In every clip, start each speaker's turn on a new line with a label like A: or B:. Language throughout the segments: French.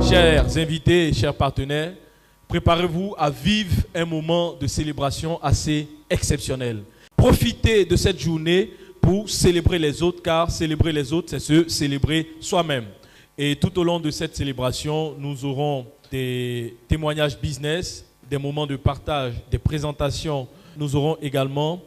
A: Chers invités et chers partenaires, préparez-vous à vivre un moment de célébration assez exceptionnel. Profitez de cette journée pour célébrer les autres, car célébrer les autres, c'est se célébrer soi-même. Et tout au long de cette célébration, nous aurons des témoignages business, des moments de partage, des présentations. Nous aurons également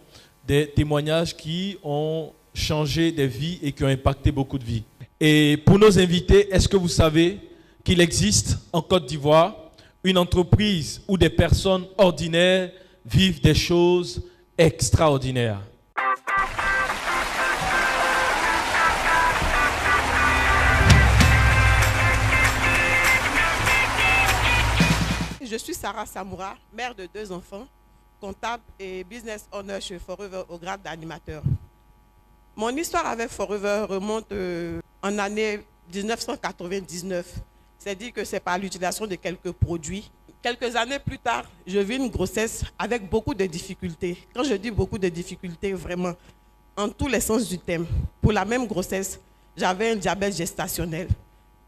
A: des témoignages qui ont changé des vies et qui ont impacté beaucoup de vies. Et pour nos invités, est-ce que vous savez qu'il existe en Côte d'Ivoire une entreprise où des personnes ordinaires vivent des choses extraordinaires?
B: Je suis Sarah Samoura, mère de 2 enfants, comptable et business owner chez Forever au grade d'animateur. Mon histoire avec Forever remonte en année 1999. C'est-à-dire que c'est par l'utilisation de quelques produits. Quelques années plus tard, je vis une grossesse avec beaucoup de difficultés. Quand je dis beaucoup de difficultés, vraiment, en tous les sens du terme. Pour la même grossesse, j'avais un diabète gestationnel.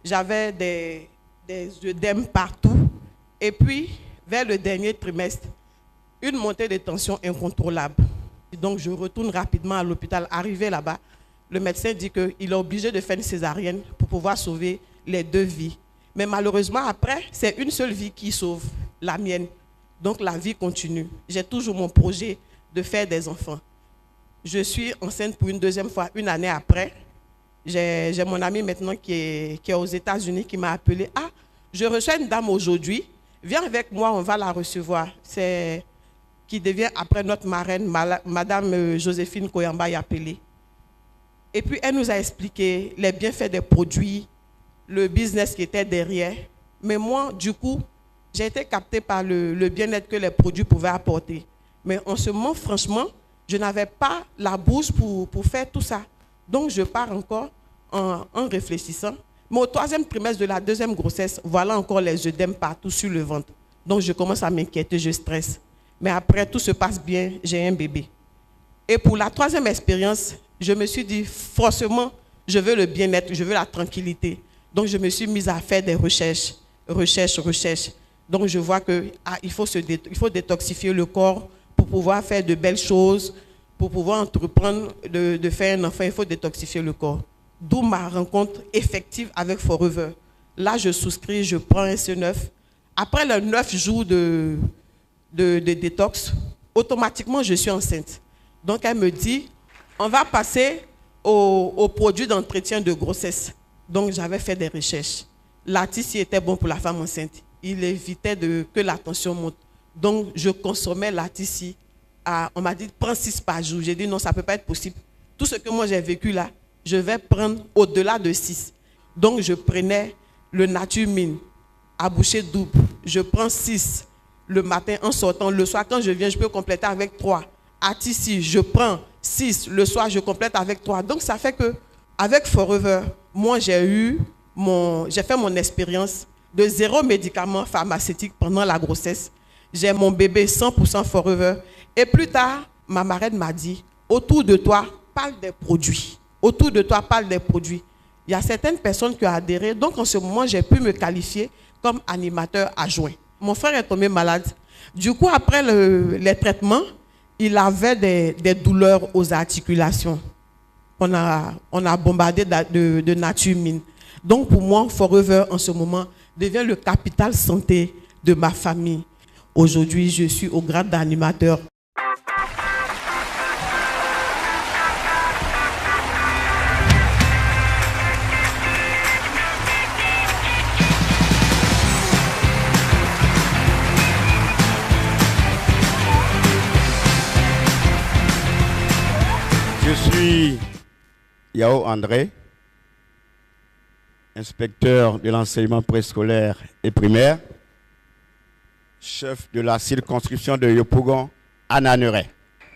B: J'avais des œdèmes partout. Et puis, vers le dernier trimestre, une montée de tension incontrôlable. Donc, je retourne rapidement à l'hôpital. Arrivé là-bas, le médecin dit qu'il est obligé de faire une césarienne pour pouvoir sauver les 2 vies. Mais malheureusement, après, c'est une seule vie qui sauve, la mienne. Donc, la vie continue. J'ai toujours mon projet de faire des enfants. Je suis enceinte pour une 2e fois, une année après. J'ai mon ami maintenant qui est aux États-Unis qui m'a appelé. Ah, je reçois une dame aujourd'hui. Viens avec moi, on va la recevoir. C'est qui devient après notre marraine, Madame Joséphine Koyamba Yapele. Et puis, elle nous a expliqué les bienfaits des produits, le business qui était derrière. Mais moi, du coup, j'ai été captée par le bien-être que les produits pouvaient apporter. Mais en ce moment, franchement, je n'avais pas la bourse pour faire tout ça. Donc, je pars encore en réfléchissant. Mais au 3e trimestre de la 2e grossesse, voilà encore les œdèmes partout sur le ventre. Donc, je commence à m'inquiéter, je stresse. Mais après, tout se passe bien, j'ai un bébé. Et pour la 3e expérience, je me suis dit, forcément, je veux le bien-être, je veux la tranquillité. Donc, je me suis mise à faire des recherches. Donc, je vois qu'il faut détoxifier le corps pour pouvoir faire de belles choses, pour pouvoir entreprendre de faire un enfant, il faut détoxifier le corps. D'où ma rencontre effective avec Forever. Là, je souscris, je prends un C9. Après les 9 jours de détox, automatiquement, je suis enceinte. Donc, elle me dit, on va passer au produit d'entretien de grossesse. Donc, j'avais fait des recherches. L'artiste était bon pour la femme enceinte. Il évitait que la tension monte. Donc, je consommais l'artiste. On m'a dit, prends 6 par jour. J'ai dit, non, ça ne peut pas être possible. Tout ce que moi j'ai vécu là, je vais prendre au-delà de 6. Donc, je prenais le Nature Mine à bouchée double. Je prends 6 le matin en sortant. Le soir, quand je viens, je peux compléter avec 3. Artiste, je prends 6. Le soir, je complète avec 3. Donc, ça fait que avec Forever, moi, j'ai fait mon expérience de 0 médicament pharmaceutique pendant la grossesse. J'ai mon bébé 100% Forever. Et plus tard, ma marraine m'a dit, autour de toi, parle des produits. Autour de toi, parle des produits. Il y a certaines personnes qui ont adhéré. Donc, en ce moment, j'ai pu me qualifier comme animateur adjoint. Mon frère est tombé malade. Du coup, après les traitements, il avait des douleurs aux articulations. On a bombardé de Nature Mine. Donc, pour moi, Forever, en ce moment, devient le capital santé de ma famille. Aujourd'hui, je suis au grade d'animateur.
C: Je suis Yao André, inspecteur de l'enseignement préscolaire et primaire, chef de la circonscription de Yopougon à Nanuré.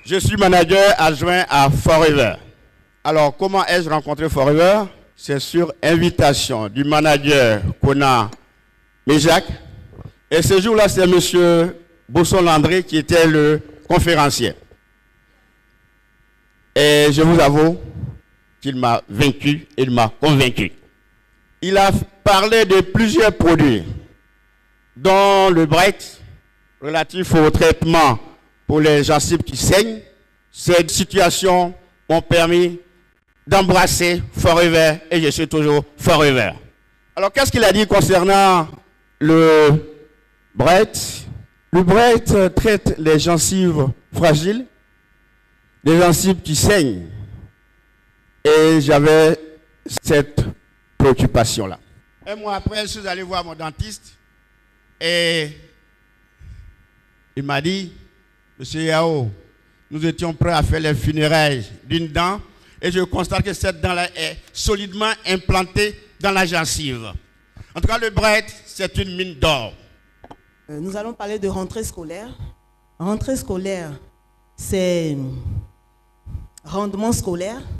C: Je suis manager adjoint à Forever. Alors, comment ai-je rencontré Forever? C'est sur invitation du manager Kona Méjac. Et ce jour-là, c'est M. Bosson-Landré qui était le conférencier. Et je vous avoue qu'il m'a vaincu, il m'a convaincu. Il a parler de plusieurs produits, dont le Brett, relatif au traitement pour les gencives qui saignent. Ces situations m'ont permis d'embrasser Forever et je suis toujours Forever. Alors, qu'est-ce qu'il a dit concernant le Brett? Le Brett traite les gencives fragiles, les gencives qui saignent. Et j'avais cette préoccupation-là. Un mois après, je suis allé voir mon dentiste et il m'a dit, Monsieur Yao, nous étions prêts à faire les funérailles d'une dent et je constate que cette dent-là est solidement implantée dans la gencive. En tout cas, le Brett, c'est une mine d'or.
D: Nous allons parler de rentrée scolaire. Rentrée scolaire, c'est rendement scolaire.